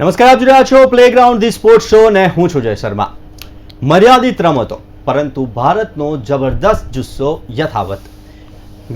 નમસ્કાર, આપ જોઈ રહ્યા છો પ્લેગ્રાઉન્ડ ધી સ્પોર્ટ્સ શો ને હું છું જય શર્મા. મર્યાદિત રમતો પરંતુ ભારતનો જબરદસ્ત જુસ્સો યથાવત.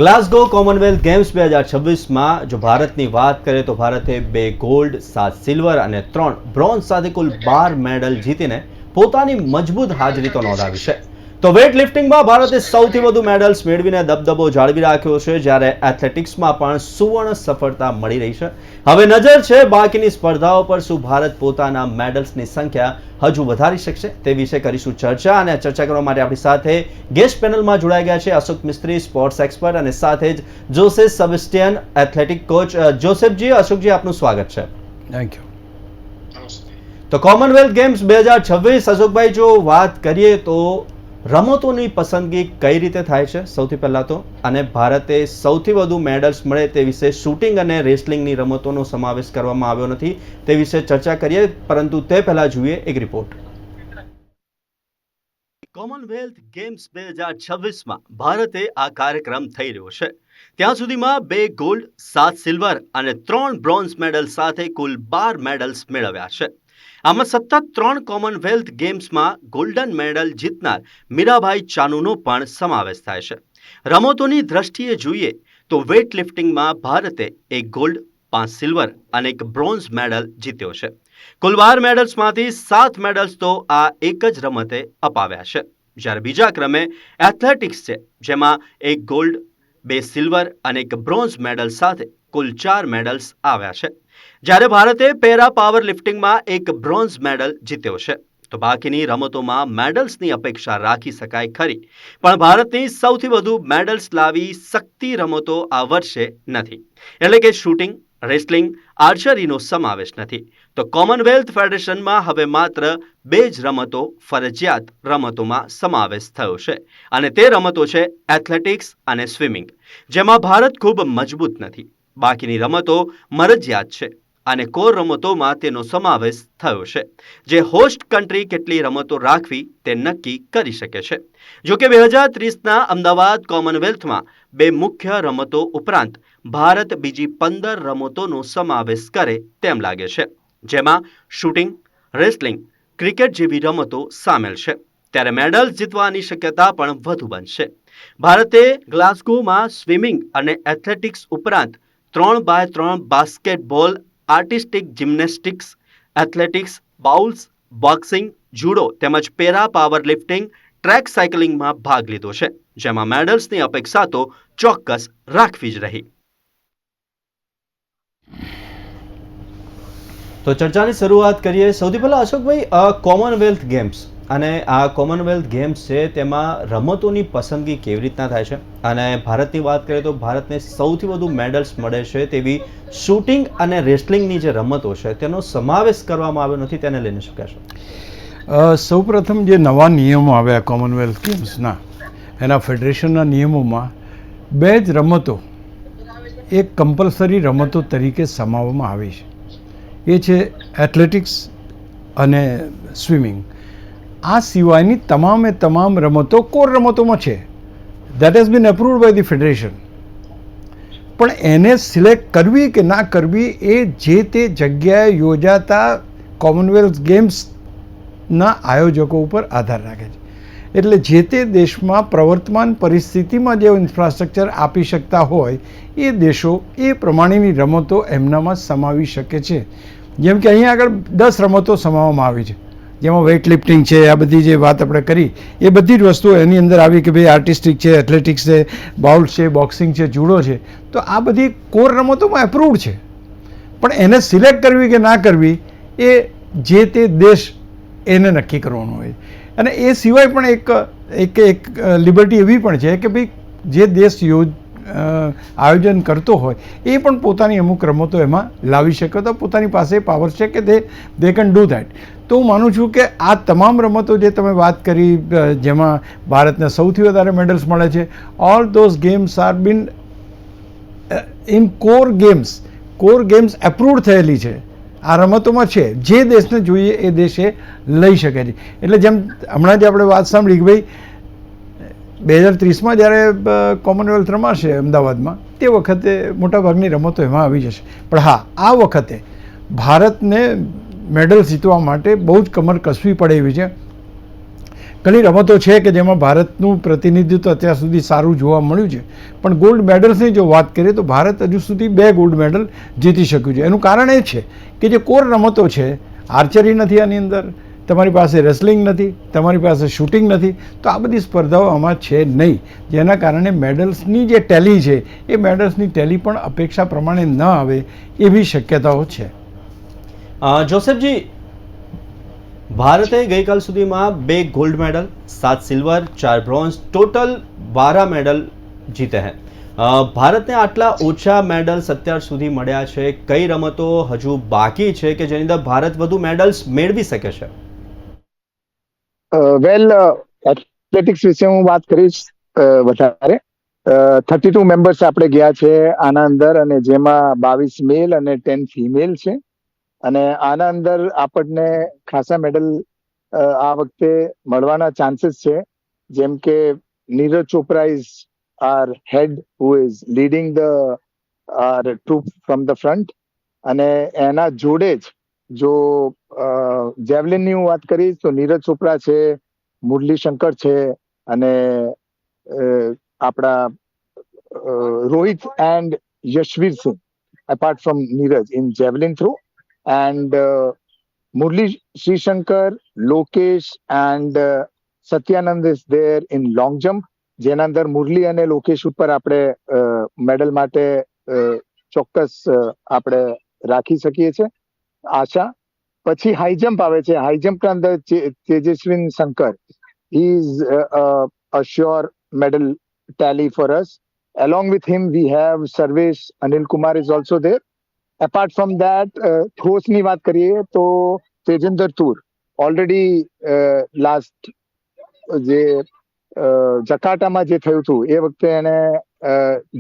ગ્લાસગો કોમનવેલ્થ ગેમ્સ 2026માં જો ભારતની વાત કરીએ તો ભારતે 2 ગોલ્ડ, 7 સિલ્વર અને 3 બ્રોન્ઝ સાથે કુલ 12 મેડલ જીતીને પોતાની મજબૂત હાજરી તો નોંધાવી છે. તો વેઇટ લિફ્ટિંગમાં ભારતે સૌથી વધુ મેડલ્સ મેળવીને દબદબો જાળવી રાખ્યો છે, જ્યારે એથ્લેટિક્સમાં પણ સુવર્ણ સફળતા મળી રહી છે. હવે નજર છે બાકીની સ્પર્ધાઓ પર. શું ભારત પોતાના મેડલ્સની સંખ્યા હજુ વધારી શકશે? તે વિશે કરીશું ચર્ચા, અને ચર્ચા કરવા માટે આપણી સાથે ગેસ્ટ પેનલમાં જોડાઈ ગયા છે અશોક મિસ્ત્રી, સ્પોર્ટ્સ એક્સપર્ટ, અને સાથે જ જોસેફ સેબેસ્ટિયન, એથ્લેટિક કોચ. જોસેફજી, અશોકજી, આપનું સ્વાગત છે. Thank you. તો કોમનવેલ્થ ગેમ્સ 2026, અશોકભાઈ, જો વાત કરીએ તો રમતોની પસંદગી કઈ રીતે થાય છે સૌથી પહેલાં તો, અને ભારતે સૌથી વધુ મેડલ્સ મળે તે વિશે શૂટિંગ અને રેસલિંગની રમતોનો સમાવેશ કરવામાં આવ્યો નથી તે વિશે ચર્ચા કરીએ, પરંતુ તે પહેલાં જોઈએ એક રિપોર્ટ. કોમનવેલ્થ ગેમ્સ 2026માં ભારતે આ કાર્યક્રમ થઈ રહ્યો છે. ત્યાં સુધીમાં 2 ગોલ્ડ, 7 સિલ્વર અને 3 બ્રોન્ઝ મેડલ સાથે કુલ 12 મેડલ્સ મેળવ્યા છે. આમાં સતત 3 કોમનવેલ્થ ગેમ્સમાં ગોલ્ડન મેડલ જીતનાર મીરાભાઈ ચાનુનો પણ સમાવેશ થાય છે. રમતોની દ્રષ્ટિએ જોઈએ તો વેઇટ લિફ્ટિંગમાં ભારતે 1 ગોલ્ડ, 5 સિલ્વર અને 1 બ્રોન્ઝ મેડલ જીત્યો છે. કુલ 12 મેડલ્સમાંથી 7 મેડલ્સ તો આ એક જ રમતે અપાવ્યા છે. જ્યારે બીજા ક્રમે એથ્લેટિક્સ છે, જેમાં 1 ગોલ્ડ, 2 સિલ્વર અને 1 બ્રોન્ઝ મેડલ સાથે કુલ 4 મેડલ્સ આવ્યા છે. જ્યારે ભારતે પેરા પાવર લિફ્ટિંગમાં 1 બ્રોન્ઝ મેડલ જીત્યો છે. તો બાકીની રમતોમાં મેડલ્સની અપેક્ષા રાખી શકાય ખરી, પણ ભારતની સૌથી વધુ મેડલ્સ લાવી શકતી રમતો આ વર્ષે નથી, એટલે કે શૂટિંગ, રેસલિંગ, આર્ચરીનો સમાવેશ નથી. તો કોમનવેલ્થ ફેડરેશનમાં હવે માત્ર 2 જ રમતો ફરજિયાત રમતોમાં સમાવેશ થયો છે, અને તે રમતો છે એથ્લેટિક્સ અને સ્વિમિંગ, જેમાં ભારત ખૂબ મજબૂત નથી. બાકીની રમતો મરજિયાત છે, અને કોર રમતોમાં તેનો સમાવેશ થયો છે, જે હોસ્ટ કન્ટ્રી કેટલી રમતો રાખવી તે નક્કી કરી શકે છે. જો કે 2030ના અમદાવાદ કોમનવેલ્થમાં 2 મુખ્ય રમતો ઉપરાંત ભારત બીજી 15 રમતોનો સમાવેશ કરે તેમ લાગે છે, જેમાં શૂટિંગ, રેસલિંગ, ક્રિકેટ જેવી રમતો સામેલ છે. ત્યારે મેડલ્સ જીતવાની શક્યતા પણ વધુ બનશે. ભારતે ગ્લાસગોમાં સ્વિમિંગ અને એથ્લેટિક્સ ઉપરાંત 3x3 basketball, artistic gymnastics, athletics, bowls, boxing, judo તેમજ પેરા પાવર લિફ્ટિંગ, ટ્રેક સાયકલિંગમાં ભાગ લીધો છે, જેમાં મેડલ્સની અપેક્ષા તો ચોક્કસ રાખવી જ રહી. તો ચર્ચાની શરૂઆત કરીએ. સૌથી પહેલા અશોકભાઈ, કોમનવેલ્થ ગેમ્સ અને આ કોમનવેલ્થ ગેમ્સ છે તેમાં રમતોની પસંદગી કેવી રીતના થાય છે, અને ભારતની વાત કરીએ તો ભારતને સૌથી વધુ મેડલ્સ મળે છે તેવી શૂટિંગ અને રેસલિંગની જે રમતો છે તેનો સમાવેશ કરવામાં આવ્યો નથી, તેને લઈને શું કહેશો? સૌપ્રથમ જે નવા નિયમો આવ્યા કોમનવેલ્થ ગેમ્સના, એના ફેડરેશનના નિયમોમાં 2 જ રમતો એક કમ્પલસરી રમતો તરીકે સમાવવામાં આવી છે. એ છે એથ્લેટિક્સ અને સ્વિમિંગ. આ સિવાયની તમામ રમતો કોર રમતોમાં છે. That has been approved by the federation. પણ એને સિલેક્ટ કરવી કે ના કરવી એ જે તે જગ્યાએ યોજાતા કોમનવેલ્થ ગેમ્સના આયોજકો ઉપર આધાર રાખે છે. એટલે જે તે દેશમાં પ્રવર્તમાન પરિસ્થિતિમાં જે ઇન્ફ્રાસ્ટ્રક્ચર આપી શકતા હોય એ દેશો એ પ્રમાણેની રમતો એમનામાં સમાવી શકે છે. જેમ કે અહીંયા આગળ 10 રમતો સમાવવામાં આવી છે, જેમાં વેઇટ લિફ્ટિંગ છે, આ બધી જે વાત આપણે કરી એ બધી જ વસ્તુઓ એની અંદર આવી કે ભાઈ આર્ટિસ્ટિક છે, એથ્લેટિક્સ છે, બાઉલ છે, બોક્સિંગ છે, જુડો છે. તો આ બધી કોર રમતોમાં એપ્રુવડ છે, પણ એને સિલેક્ટ કરવી કે ના કરવી એ જે તે દેશ એને નક્કી કરવાનું હોય. અને એ સિવાય પણ એક લિબર્ટી એવી પણ છે કે ભાઈ જે દેશ આયોજન કરતો હોય એ પણ પોતાની અમુક રમતો એમાં લાવી શકે, તો પોતાની પાસે પાવર છે કે દે કેન ડૂ ધેટ. તો હું માનું છું કે આ તમામ રમતો જે તમે વાત કરી, જેમાં ભારતને સૌથી વધારે મેડલ્સ મળે છે, all those games are been in core games approved થયેલી છે. આ રમતોમાં છે, જે દેશને જોઈએ એ દેશે લઈ શકે છે. એટલે જેમ હમણાં જ આપણે વાત સાંભળી કે ભાઈ 2030માં જ્યારે કોમનવેલ્થ રમાશે અમદાવાદમાં, તે વખતે મોટાભાગની રમતો એમાં આવી જશે. પણ હા, આ વખતે ભારતને મેડલ જીતવા માટે બહુ જ કમર કસવી પડે એવી છે. ઘણી રમતો છે કે જેમાં ભારતનું પ્રતિનિધિત્વ અત્યાર સુધી સારું જોવા મળ્યું છે, પણ ગોલ્ડ મેડલ્સની જો વાત કરીએ તો ભારત હજુ સુધી 2 ગોલ્ડ મેડલ જીતી શક્યું છે. એનું કારણ એ છે કે જે કોર રમતો છે, આર્ચરી નથી આની અંદર, તમારી પાસે રેસલિંગ નથી, તમારી પાસે શૂટિંગ નથી, તો આ બધી સ્પર્ધાઓ આમાં છે નહીં, જેના કારણે મેડલ્સની જે ટેલી છે એ મેડલ્સની ટેલી પણ અપેક્ષા પ્રમાણે ન આવે એવી શક્યતાઓ છે. જોસેફજી, ભારતે ગઈકાલ સુધીમાં 2 gold medal, 7 silver, 4 bronze, total 12 medal જીતે हैं. ભારતને આટલા ઓછા મેડલ્સ અત્યાર સુધી મળ્યા છે. કઈ રમતો હજુ બાકી છે કે જેની અંદર ભારત વધુ મેડલ્સ મેળવી શકે છે? વેલ, એથ્લેટિક્સ વિશે હું વાત કરીશ વધારે. 32 મેમ્બર્સ આપણે ગયા છે આના અંદર, અને જેમાં 22 મેલ અને 10 ફિમેલ છે. અને આના અંદર આપણને ખાસા મેડલ આ વખતે મળવાના ચાન્સીસ છે. જેમ કે Neeraj Chopra is our head who is leading the our troop from the front. અને એના જોડે જ જો જેવલિનની હું વાત કરીશ તો નીરજ ચોપરા છે, મુરલી શંકર છે, અને આપણા Rohit and Yashveer Singh, apart from Neeraj in javelin throw, and Murli Srishankar, Lokesh and Satyanand is there in long jump. જેના અંદર મુરલી અને લોકેશ ઉપર આપણે મેડલ માટે ચોક્કસ આપણે રાખી શકીએ છીએ આશા. પછી હાઈ જમ્પ આવે છે. હાઈ જમ્પ ના અંદર Tejaswin Shankar is a sure medal tally for us. Along with him, we have Sarvesh Anil Kumar is also there. Apart from that, throws ની વાત કરીએ તો તેજેન્દર તૂર ઓલરેડી લાસ્ટ જે જકાર્ટામાં જે થયું હતું એ વખતે એને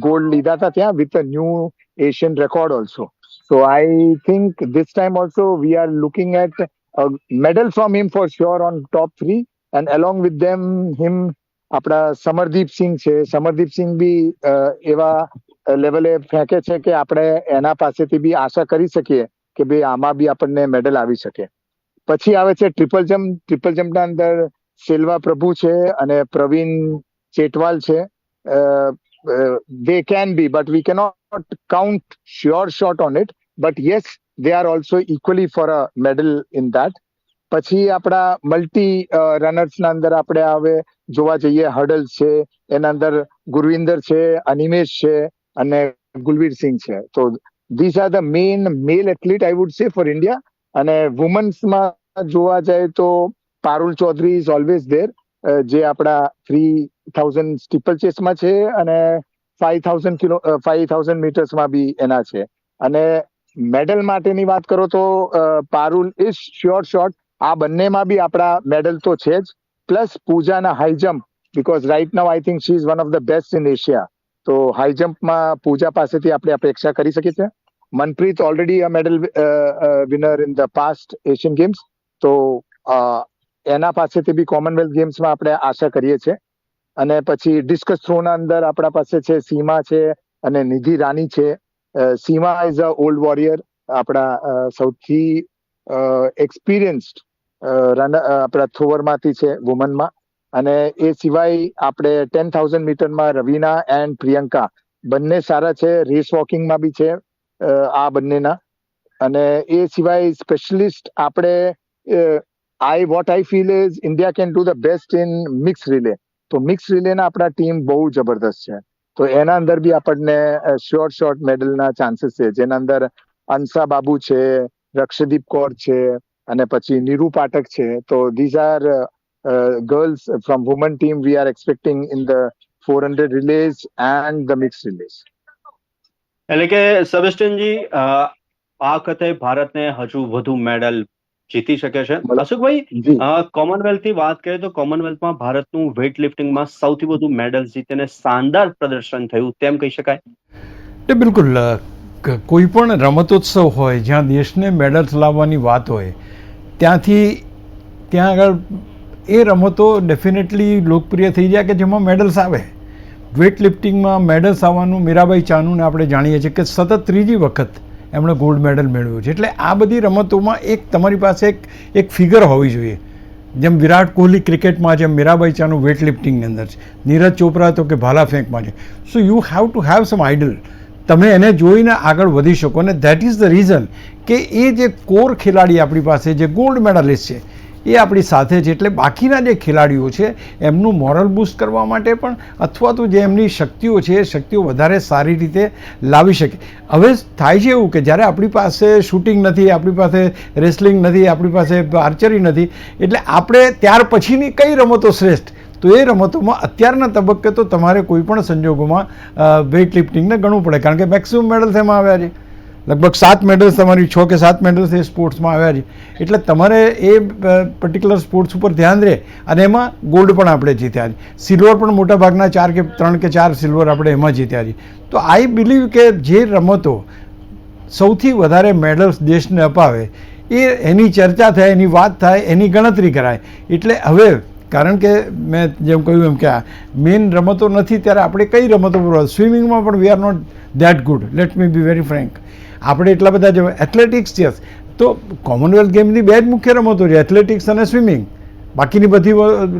ગોલ્ડ લીધા હતા ત્યાં with a new Asian record also. So I think this time also we are looking at a medal from him for sure on top 3, and along with them him આપણા સમરદીપ સિંહ છે. સમરદીપ સિંહ બી એવા લેવલે ફેંકે છે કે આપણે એના પાસેથી બી આશા કરી શકીએ કે ભાઈ આમાં બી આપણને મેડલ આવી શકે. પછી આવે છે ટ્રિપલ જમ્પ. ટ્રિપલ જમ્પના અંદર સેલ્વા પ્રભુ છે અને પ્રવીણ ચેટવાલ છે. They can be, but we cannot count sure shot on it. But yes, they are also equally for a medal in that. પછી આપણા મલ્ટી રનર્સના અંદર આપણે આવે જોવા જઈએ, હર્ડલ્સ છે, એના અંદર ગુરવિંદર છે, અનિમેશ છે અને ગુલવીર સિંહ છે. તો these are the main male athlete I would say for India. અને વુમન્સમાં જોવા જાય તો Parul Chaudhary is always there, જે આપણા 3000 સ્ટીપલ ચેસમાં છે અને 5000 મીટર્સમાં બી એના છે. અને મેડલ માટેની વાત કરો તો પારુલ ઇઝ શ્યોર શોટ. આ બંનેમાં બી આપણા મેડલ તો છે જ. પ્લસ પૂજાના high jump, because right now I think she is one of the best in Asia. તો હાઈ જમ્પમાં પૂજા પાસેથી આપણે અપેક્ષા કરી શકીએ છીએ. Manpreet already a medal winner in the past Asian Games, તો એના પાસેથી બી કોમનવેલ્થ ગેમ્સમાં આપણે આશા કરીએ છીએ. અને પછી ડિસ્કસ થ્રોના અંદર આપણા પાસે છે સીમા છે અને નિધિ રાની છે. સીમા ઇઝ અ ઓલ્ડ વોરિયર, આપણા સૌથી એક્સપિરિયન્સ્ડ આપણા થ્રોવરમાંથી છે વુમનમાં. અને એ સિવાય આપણે 10,000 મીટરમાં રવીના એન્ડ પ્રિયંકા બંને સારા છે. રેસ વોકિંગમાં બી છે આ બંનેના. અને એ સિવાય સ્પેશિયલિસ્ટ આપણે what I feel is India can do the best in mixed relay. તો મિક્સ રિલેના આપણા ટીમ બહુ જબરદસ્ત છે. તો એના અંદર બી આપણને શ્યોર શોટ મેડલના ચાન્સીસ છે, જેના અંદર અંશા બાબુ છે, રક્ષદીપ કૌર છે અને પછી નીરુ પાઠક છે. તો these are girls from women team we are expecting in the 400 relays and the mixed relays. એટલે કે સેબેસ્ટિયનજી, આ વખતે ભારતને હજુ વધુ મેડલ જીતી શકે છે. અશોકભાઈ, કોમનવેલ્થની વાત કરીએ તો કોમનવેલ્થમાં ભારતનું વેઇટ લિફ્ટિંગમાં સૌથી વધુ મેડલ જીતીને શાનદાર પ્રદર્શન થયું તેમ કહી શકાય. એટલે બિલકુલ કોઈ પણ રમતોત્સવ હોય જ્યાં દેશને મેડલ્સ લાવવાની વાત હોય ત્યાં આગળ એ રમતો ડેફિનેટલી લોકપ્રિય થઈ જાય કે જેમાં મેડલ્સ આવે. વેઇટ લિફ્ટિંગમાં મેડલ્સ આવવાનું મીરાબાઈ ચાનુને આપણે જાણીએ છીએ કે સતત 3જી વખત એમણે ગોલ્ડ મેડલ મેળવ્યો છે. એટલે આ બધી રમતોમાં એક તમારી પાસે એક ફિગર હોવી જોઈએ. જેમ વિરાટ કોહલી ક્રિકેટમાં છે, મીરાબાઈ ચાનુ વેઇટ લિફ્ટિંગની અંદર છે, નીરજ ચોપરા તો કે ભાલા ફેંકમાં છે. So you have to have some idol. તમે એને જોઈને આગળ વધી શકો. અને ધેટ ઇઝ ધ રીઝન કે એ જે કોર ખેલાડી આપણી પાસે જે ગોલ્ડ મેડલિસ્ટ છે એ આપણી સાથે છે. એટલે બાકીના જે ખેલાડીઓ છે એમનું મોરલ બૂસ્ટ કરવા માટે પણ અથવા તો જે એમની શક્તિઓ છે એ શક્તિઓ વધારે સારી રીતે લાવી શકે. હવે થાય છે એવું કે જ્યારે આપણી પાસે શૂટિંગ નથી, આપણી પાસે રેસલિંગ નથી, આપણી પાસે આર્ચરી નથી, એટલે આપણે ત્યાર પછીની કઈ રમતો શ્રેષ્ઠ? તો એ રમતોમાં અત્યારના તબક્કે તો તમારે કોઈ પણ સંજોગોમાં વેઇટ લિફ્ટિંગને ગણવું પડે, કારણ કે મેક્સિમમ મેડલ્સ એમાં આવ્યા છે. લગભગ 7 મેડલ્સ તમારી 6 કે 7 મેડલ્સ એ સ્પોર્ટ્સમાં આવ્યા છે. એટલે તમારે એ પર્ટિક્યુલર સ્પોર્ટ્સ ઉપર ધ્યાન રહે. અને એમાં ગોલ્ડ પણ આપણે જીત્યા છે, સિલ્વર પણ મોટા ભાગના 3 કે 4 સિલ્વર આપણે એમાં જીત્યા છે. તો આઈ બિલીવ કે જે રમતો સૌથી વધારે મેડલ્સ દેશને અપાવે એની ચર્ચા થાય, એની વાત થાય, એની ગણતરી કરાય. એટલે હવે કારણ કે મેં જેમ કહ્યું એમ કે આ મેઇન રમતો નથી ત્યારે આપણે કઈ રમતો પર, સ્વિમિંગમાં પણ we are not that good, let me be very frank. આપણે એટલા બધા જ એથ્લેટિક્સ છે તો કોમનવેલ્થ ગેમની 2 જ મુખ્ય રમતો છે, એથ્લેટિક્સ અને સ્વિમિંગ. બાકીની બધી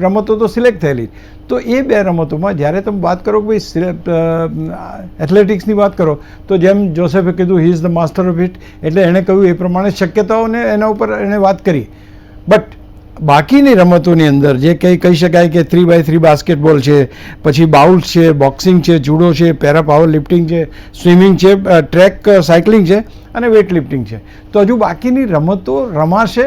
રમતો તો સિલેક્ટ થયેલી. તો એ 2 રમતોમાં જ્યારે તમે વાત કરો કે ભાઈ એથ્લેટિક્સની વાત કરો તો જેમ જોસેફે કીધું he is the master of it, એટલે એણે કહ્યું એ પ્રમાણે શક્યતાઓને એના ઉપર એણે વાત કરી. બટ બાકીની રમતોની અંદર જે કંઈ કહી શકાય કે 3x3 બાસ્કેટબોલ છે, પછી બાઉલ્સ છે, બોક્સિંગ છે, જુડો છે, પેરા પાવર લિફ્ટિંગ છે, સ્વિમિંગ છે, ટ્રેક સાયકલિંગ છે અને વેઇટ લિફ્ટિંગ છે. તો હજુ બાકીની રમતો રમાશે.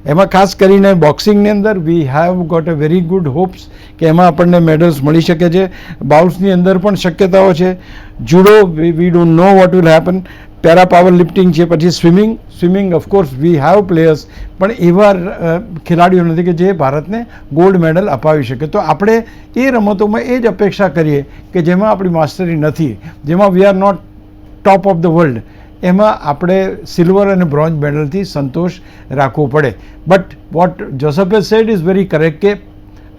એમાં ખાસ કરીને બોક્સિંગની અંદર we have got a very good hopes કે એમાં આપણને મેડલ્સ મળી શકે છે. બાઉલ્સની અંદર પણ શક્યતાઓ છે. Judo we don't know what will happen. Para power lifting છે, પછી swimming of course we have players, પણ એવા ખેલાડીઓ નથી કે જે ભારતને ગોલ્ડ મેડલ અપાવી શકે. તો આપણે એ રમતોમાં એ જ અપેક્ષા કરીએ કે જેમાં આપણી માસ્ટરી નથી, જેમાં we are not top of the world, એમાં આપણે સિલ્વર અને બ્રોન્ઝ મેડલથી સંતોષ રાખવો પડે. બટ વોટ જોસેફે સેડ ઇઝ વેરી કરેક્ટ કે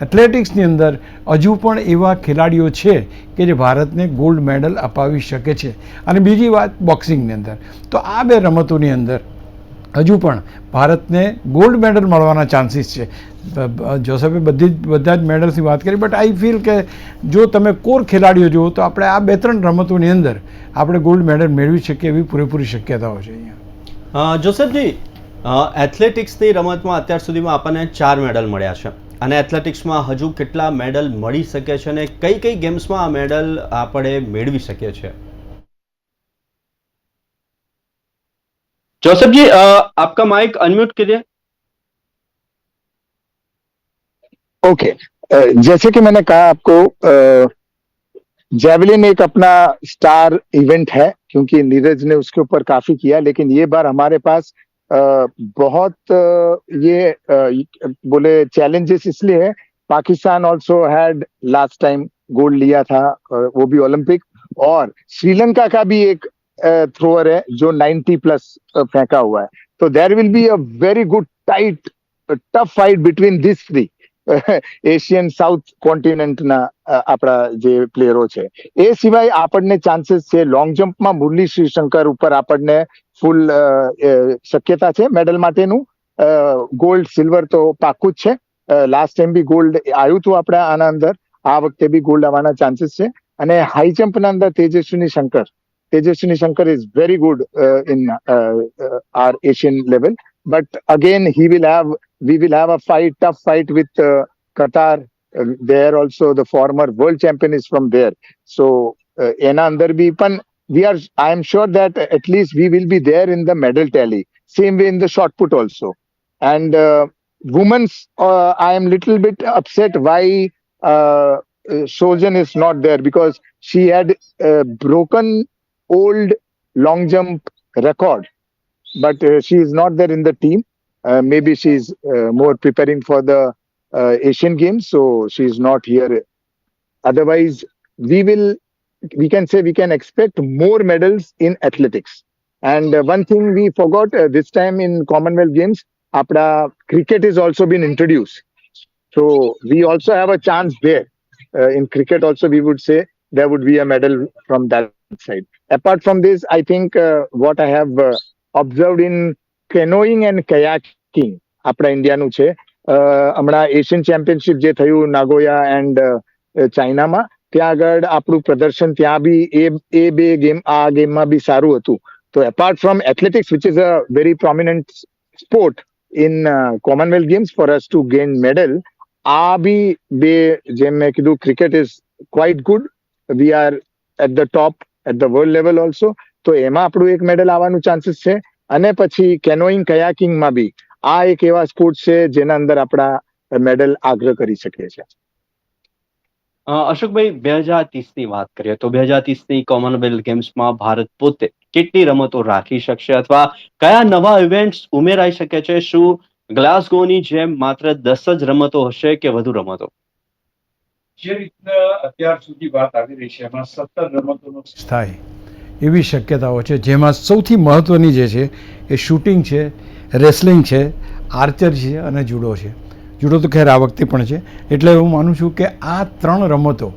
એથ્લેટિક્સની અંદર હજુ પણ એવા ખેલાડીઓ છે કે જે ભારતને ગોલ્ડ મેડલ અપાવી શકે છે. અને બીજી વાત બોક્સિંગની અંદર, તો આ 2 રમતોની અંદર હજુ પણ ભારતને ગોલ્ડ મેડલ મળવાના ચાન્સીસ છે. જોસેફે બધા જ મેડલ્સની વાત કરી, બટ આઈ ફીલ કે જો તમે કોર ખેલાડીઓ જુઓ તો આપણે આ 2-3 રમતોની અંદર આપણે ગોલ્ડ મેડલ મેળવી શકીએ એવી પૂરેપૂરી શક્યતાઓ છે અહીંયા. જોસેફજી, એથ્લેટિક્સની રમતમાં અત્યાર સુધીમાં આપણને 4 મેડલ મળ્યા છે અને એથ્લેટિક્સમાં હજુ કેટલા મેડલ મળી શકે છે અને કઈ કઈ ગેમ્સમાં આ મેડલ આપણે મેળવી શકીએ છીએ? जोसेफ जी, आपका माइक अनम्यूट कीजिए. ओके. जैसे कि मैंने कहा आपको, जेवलिन एक अपना स्टार इवेंट है क्योंकि नीरज ने उसके ऊपर काफी किया, लेकिन ये बार हमारे पास बहुत ये बोले चैलेंजेस इसलिए है. Pakistan also had last time gold लिया था, वो भी ओलंपिक, और श्रीलंका का भी एक थ्रोअर है जो 90 प्लस फेंका हुआ है. तो there will be a very good tight tough fight between this three Asian south કોન્ટિનેન્ટના આપણા જે પ્લેયરો છે. એ સિવાય આપણને ચાન્સીસ છે લોંગ જમ્પમાં મુરલી શ્રીશંકર ઉપર આપણને ફૂલ શક્યતા છે મેડલ માટેનું. ગોલ્ડ સિલ્વર તો પાક્કું જ છે. લાસ્ટ ટાઈમ બી ગોલ્ડ આવ્યું હતું આપણે આના અંદર, આ વખતે બી ગોલ્ડ આવવાના ચાન્સીસ છે. અને હાઈ જમ્પના અંદર Tejaswini Shankar is very good in our Asian level. But again, we will have a tough fight with Qatar. There also the former world champion is from there. So, એના અંદર બી પણ I am sure that at least we will be there in the medal tally. Same way in the shot put also. And women's, I am little bit upset why Shojan is not there, because she had broken old long jump record. But she is not there in the team. Maybe she is more preparing for the Asian Games, so she is not here. Otherwise, we can expect more medals in athletics. And one thing we forgot this time in Commonwealth Games, apna cricket is also been introduced. So we also have a chance there. In cricket also we would say there would be a medal from that side. Apart from this, I think what I have observed in canoeing and kayaking, આપણા ઇન્ડિયાનું છે. હમણાં Asian championship જે થયું નાગોયા and ચાઇનામાં, ત્યાં આગળ આપણું પ્રદર્શન ત્યાં બી એ બે ગેમ આ ગેમમાં બી સારું હતું. તો apart from athletics which is a very prominent sport in Commonwealth games for us to gain medal, આ બી બે જેમ મેં કીધું cricket is quite good. We are at the top at the world level also. તો એમાં આપણું એક મેડલ આવવાનું ચાન્સીસ છે. અને પછી કેનોઈંગ કયાકિંગમાં બી આ એક એવા સ્પોર્ટ છે જેના અંદર આપણા મેડલ આગ્રહ કરી શકીએ છીએ. અશોકભાઈ, 2030ની વાત કરીએ તો 2030ની કોમનવેલ્થ ગેમ્સમાં ભારત પોતે કેટલી રમતો રાખી શકશે અથવા કયા નવા ઇવેન્ટ્સ ઉમેરાઈ શકે છે? શું ગ્લાસગોની જેમ માત્ર 10 જ રમતો હશે કે વધુ રમતો? જે રીતના અત્યાર સુધી વાત આવી રહી છે એમાં 17 રમતોનો થાય એવી શક્યતાઓ છે, જેમાં સૌથી મહત્ત્વની જે છે એ શૂટિંગ છે, રેસલિંગ છે, આર્ચર છે અને જુડો છે. જુડો તો ખેર આ વખતે પણ છે. એટલે હું માનું છું કે આ 3 રમતો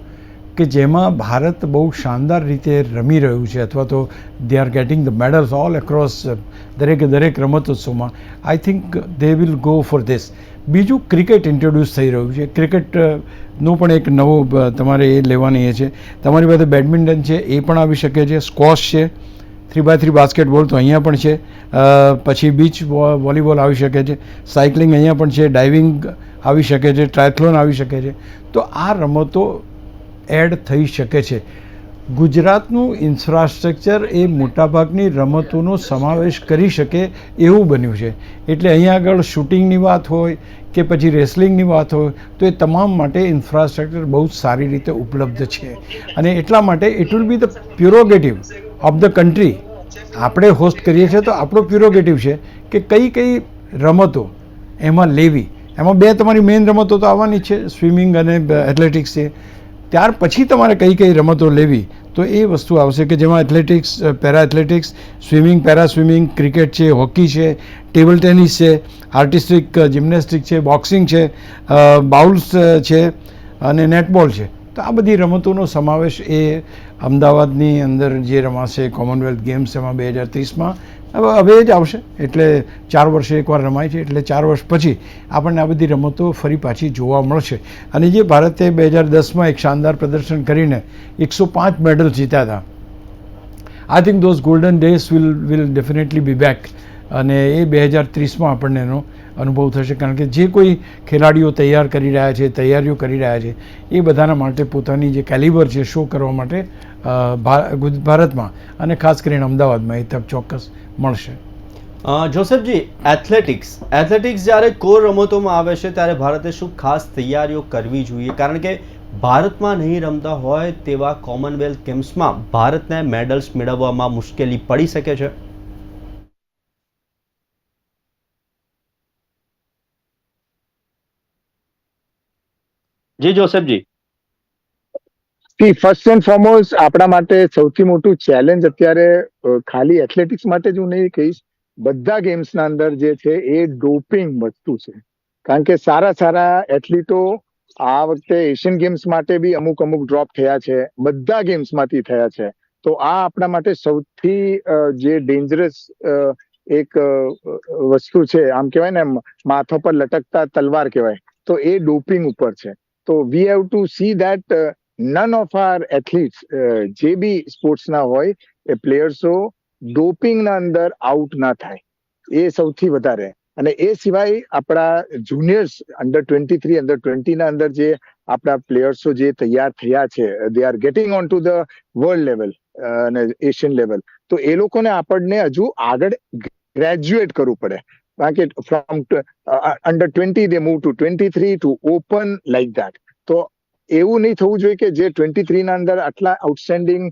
કે જેમાં ભારત બહુ શાનદાર રીતે રમી રહ્યું છે અથવા તો they are getting the medals all across દરેક રમતોત્સવમાં, I think they will go for this. બીજું ક્રિકેટ ઇન્ટ્રોડ્યુસ થઈ રહ્યું છે. ક્રિકેટનો પણ એક નવો તમારે એ લેવાની એ છે. તમારી પાસે બેડમિન્ટન છે એ પણ આવી શકે છે, સ્ક્વોશ છે, 3x3 બાસ્કેટબોલ તો અહીંયા પણ છે, પછી બીચ વોલીબોલ આવી શકે છે, સાયકલિંગ અહીંયા પણ છે, ડાઇવિંગ આવી શકે છે, ટ્રાયથ્લોન આવી શકે છે. તો આ રમતો એડ થઈ શકે છે. ગુજરાતનું ઇન્ફ્રાસ્ટ્રક્ચર એ મોટાભાગની રમતોનો સમાવેશ કરી શકે એવું બન્યું છે. એટલે અહીંયા આગળ શૂટિંગની વાત હોય કે પછી રેસલિંગની વાત હોય તો એ તમામ માટે ઇન્ફ્રાસ્ટ્રક્ચર બહુ જ સારી રીતે ઉપલબ્ધ છે. અને એટલા માટે it will be the prerogative of the country. આપણે હોસ્ટ કરીએ છીએ તો આપણો પ્યુરોગેટિવ છે કે કઈ કઈ રમતો એમાં લેવી. એમાં 2 તમારી મેઇન રમતો તો આવવાની છે, સ્વિમિંગ અને એથ્લેટિક્સ છે. ત્યાર પછી તમારે કઈ કઈ રમતો લેવી તો એ વસ્તુ આવશે કે જેમાં athletics, para athletics, swimming, para swimming, cricket છે, હોકી છે, ટેબલ ટેનિસ છે, આર્ટિસ્ટિક જિમ્નેસ્ટિક છે, બોક્સિંગ છે, બાઉલ્સ છે અને નેટબોલ છે. તો આ બધી રમતોનો સમાવેશ એ અમદાવાદની અંદર જે રમાશે કોમનવેલ્થ ગેમ્સ એમાં 2030માં હવે જ આવશે. એટલે 4 વર્ષે એકવાર રમાય છે, એટલે 4 વર્ષ પછી આપણને આ બધી રમતો ફરી પાછી જોવા મળશે. અને જે ભારતે 2010માં એક શાનદાર પ્રદર્શન કરીને 105 મેડલ જીત્યા હતા, I think those golden days will definitely be back. અને એ 2030માં આપણને એનો અનુભવ થશે. કારણ કે જે કોઈ ખેલાડીઓ તૈયાર કરી રહ્યા છે, તૈયારીઓ કરી રહ્યા છે, એ બધાના માટે પોતાની જે કેલિબર છે શો કરવા માટે ભારતમાં અને ખાસ કરીને અમદાવાદમાં એ તક ચોક્કસ મળશે. જોસેફજી, એથ્લેટિક્સ જ્યારે કોર રમતોમાં આવે છે ત્યારે ભારતે શું ખાસ તૈયારીઓ કરવી જોઈએ? કારણ કે ભારતમાં નહીં રમતા હોય તેવા કોમનવેલ્થ ગેમ્સમાં ભારતને મેડલ્સ મેળવવામાં મુશ્કેલી પડી શકે છે. જી જોસેફજી. ફર્સ્ટ એન્ડ ફોરમોસ્ટ આપણા માટે સૌથી મોટું ચેલેન્જ અત્યારે ખાલી એથ્લેટિક્સ માટે જ હું નહીં કહીશ, બધા ગેમ્સના અંદર જે છે એ ડોપિંગ વસ્તુ છે. કારણ કે સારા એથ્લીટો આ વખતે એશિયન ગેમ્સ માટે બી અમુક ડ્રોપ થયા છે, બધા ગેમ્સમાંથી થયા છે. તો આ આપણા માટે સૌથી જે ડેન્જરસ એક વસ્તુ છે, આમ કહેવાય ને માથા પર લટકતા તલવાર કહેવાય, તો એ ડોપિંગ ઉપર છે. તો we have to see that none of our athletes જે બી સ્પોર્ટ્સના હોય એ પ્લેયર્સો ડોપિંગના અંદર આઉટ ના થાય, એ સૌથી વધારે. અને એ સિવાય આપણા જુનિયર્સ અંડર 23, અંડર 20ના અંદર જે આપણા પ્લેયર્સો જે તૈયાર થયા છે, દે are gating on to the world level અને એશિયન લેવલ. તો એ લોકોને આપણને હજુ આગળ ગ્રેજ્યુએટ કરવું પડે. કારણ કે from under 20 they move to 23 to open like that. તો એવું નહીં થવું જોઈએ કે જે 23ના અંદર આટલા આઉટસ્ટેન્ડિંગ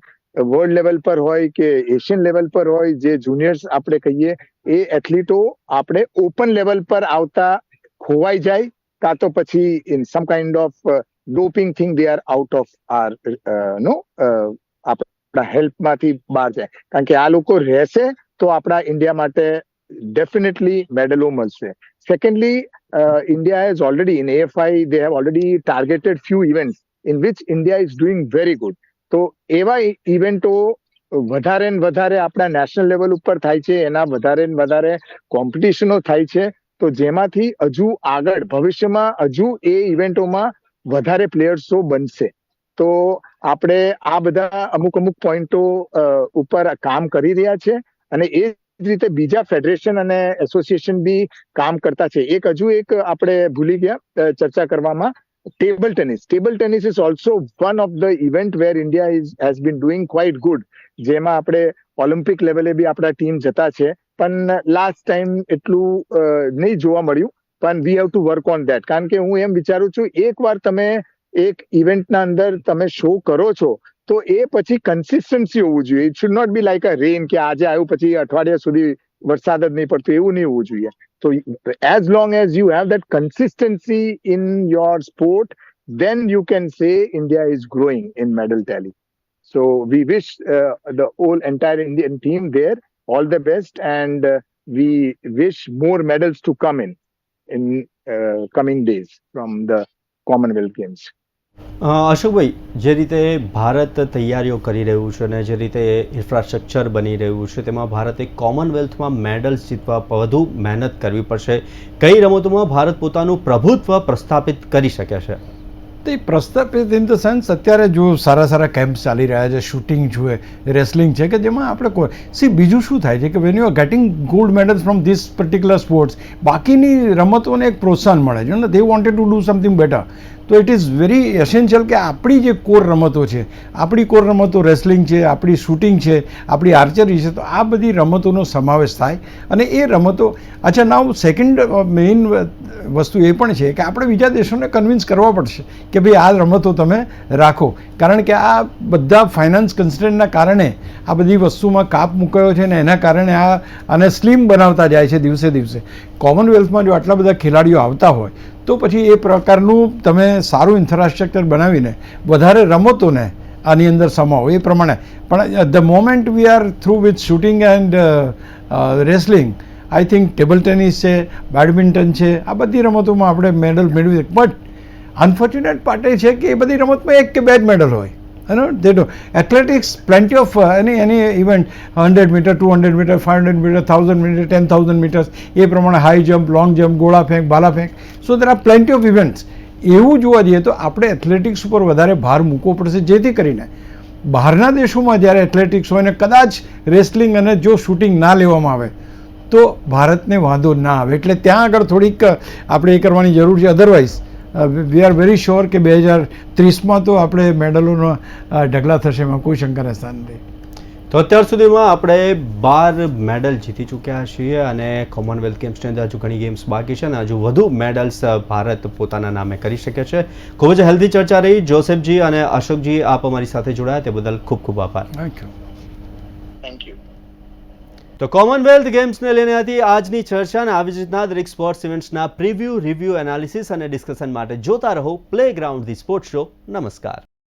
વર્લ્ડ લેવલ પર હોય કે એશિયન લેવલ પર હોય, જે જુનિયર્સ આપણે કહીએ એ એથ્લીટો આપણે ઓપન લેવલ પર આવતા ખોવાઈ જાય, કાં તો પછી in some kind of doping thing they are out of our આપણા હેલ્પમાંથી બહાર જાય. કારણ કે આ લોકો રહેશે તો આપણા ઇન્ડિયા માટે definitely medal મળશે. Secondly, India has already in AFI they have already targeted few events in which India is doing very good. તો એવા ઇવેન્ટો વધારે ને વધારે આપણા નેશનલ લેવલ ઉપર થાય છે, એના વધારે ને વધારે કોમ્પિટિશનો થાય છે, તો જેમાંથી હજુ આગળ ભવિષ્યમાં હજુ એ ઇવેન્ટોમાં વધારે પ્લેયર્સો બનશે. તો આપણે આ બધા અમુક પોઈન્ટો ઉપર કામ કરી રહ્યા છે, અને એ જ રીતે બીજા ફેડરેશન અને એસોસિએશન બી કામ કરતા છે. હજુ એક આપણે ભૂલી ગયા ચર્ચા કરવામાં, table tennis is also one of the event where India has been doing quite good, જેમાં આપણે ઓલિમ્પિક લેવલે બી આપણા ટીમ જતા છે, પણ લાસ્ટ ટાઈમ એટલું નહીં જોવા મળ્યું, પણ વી have to work on that. કારણ કે હું એમ વિચારું છું, એકવાર તમે એક ઇવેન્ટના અંદર તમે શો કરો છો તો એ પછી કન્સિસ્ટન્સી હોવું જોઈએ. It should not be like a rain કે આજે આવ્યું પછી અઠવાડિયા સુધી વરસાદ જ નહીં પડતો, એવું નહીં હોવું જોઈએ. So as long as you have that consistency in your sport, then you can say India is growing in medal tally. So we wish the whole entire Indian team there all the best, and we wish more medals to come in coming days from the Commonwealth Games. અશોકભાઈ, જે રીતે ભારત તૈયારીઓ કરી રહ્યું છે અને જે રીતે infrastructure બની રહ્યું છે, તેમાં ભારતે કોમનવેલ્થમાં મેડલ્સ જીતવા વધુ મહેનત કરવી પડશે. કઈ રમતોમાં ભારત પોતાનું પ્રભુત્વ પ્રસ્થાપિત કરી શકે છે? તો એ પ્રસ્થાપિત ઇન ધ સેન્સ અત્યારે જો સારા કેમ્પ્સ ચાલી રહ્યા છે, શૂટિંગ છે, રેસલિંગ છે, કે જેમાં આપણે બીજું શું થાય છે કે when you are getting gold medals from this particular sports, બાકીની રમતોને એક પ્રોત્સાહન મળે છે ને, they wanted to do something better. તો ઇટ ઇઝ વેરી એસેન્શિયલ કે આપણી જે કોર રમતો છે, આપણી કોર રમતો રેસલિંગ છે, આપણી શૂટિંગ છે, આપણી આર્ચરી છે, તો આ બધી રમતોનો સમાવેશ થાય. અને એ રમતો નાવ સેકન્ડ મેઇન વસ્તુ એ પણ છે કે આપણે બીજા દેશોને કન્વિન્સ કરવા પડશે કે ભાઈ આ રમતો તમે રાખો, કારણ કે આ બધા ફાઇનાન્સ કન્સ્ટ્રેન્ટના કારણે આ બધી વસ્તુમાં કાપ મૂકાયો છે ને એના કારણે આને સ્લિમ બનાવતા જાય છે દિવસે દિવસે. કોમનવેલ્થમાં જો આટલા બધા ખેલાડીઓ આવતા હોય તો પછી એ પ્રકારનું તમે સારું ઇન્ફ્રાસ્ટ્રક્ચર બનાવીને વધારે રમતોને આની અંદર સમાવો એ પ્રમાણે. પણ the moment we are through with shooting and wrestling, I think table tennis છે, બેડમિન્ટન છે, આ બધી રમતોમાં આપણે મેડલ મેળવી શકીએ. બટ અનફોર્ચ્યુનેટ પાર્ટ એ છે કે એ બધી રમતમાં એક કે બે જ મેડલ હોય. Athletics plenty of any event 100 metre, 200 metre, 500 metre, 1000 metre, 10,000 metres, એ પ્રમાણે હાઈ જમ્પ, લોંગ જમ્પ, ગોળા ફેંક, ભાલા ફેંક. So there are plenty of events. એવું જોવા જઈએ તો આપણે એથ્લેટિક્સ ઉપર વધારે ભાર મૂકવો પડશે, જેથી કરીને બહારના દેશોમાં જ્યારે એથ્લેટિક્સ હોય ને કદાચ રેસલિંગ અને જો શૂટિંગ ના લેવામાં આવે તો ભારતને વાંધો ના આવે. એટલે ત્યાં આગળ થોડીક આપણે એ કરવાની જરૂર છે. Otherwise we are very sure કે 2030માં તો આપણે મેડલોનો ઢગલા થશે, એમાં કોઈ શંકાના સ્થાન નથી. તો અત્યાર સુધીમાં આપણે 12 મેડલ જીતી ચૂક્યા છીએ અને કોમનવેલ્થ ગેમ્સની અંદર હજુ ઘણી ગેમ્સ બાકી છે અને હજુ વધુ મેડલ્સ ભારત પોતાના નામે કરી શકે છે. ખૂબ જ હેલ્ધી ચર્ચા રહી. જોસેફજી અને અશોકજી, આપ અમારી સાથે જોડાયા તે બદલ ખૂબ ખૂબ આભાર. Thank you. તો કોમનવેલ્થ ગેમ્સને લઈને હતી આજની ચર્ચા અને આવી જ રીતના દરેક સ્પોર્ટ્સ ઇવેન્ટ્સના પ્રિવ્યૂ, રિવ્યૂ, એનાલિસિસ અને ડિસ્કશન માટે જોતા રહો પ્લેગ્રાઉન્ડ ધી સ્પોર્ટ્સ શો. નમસ્કાર.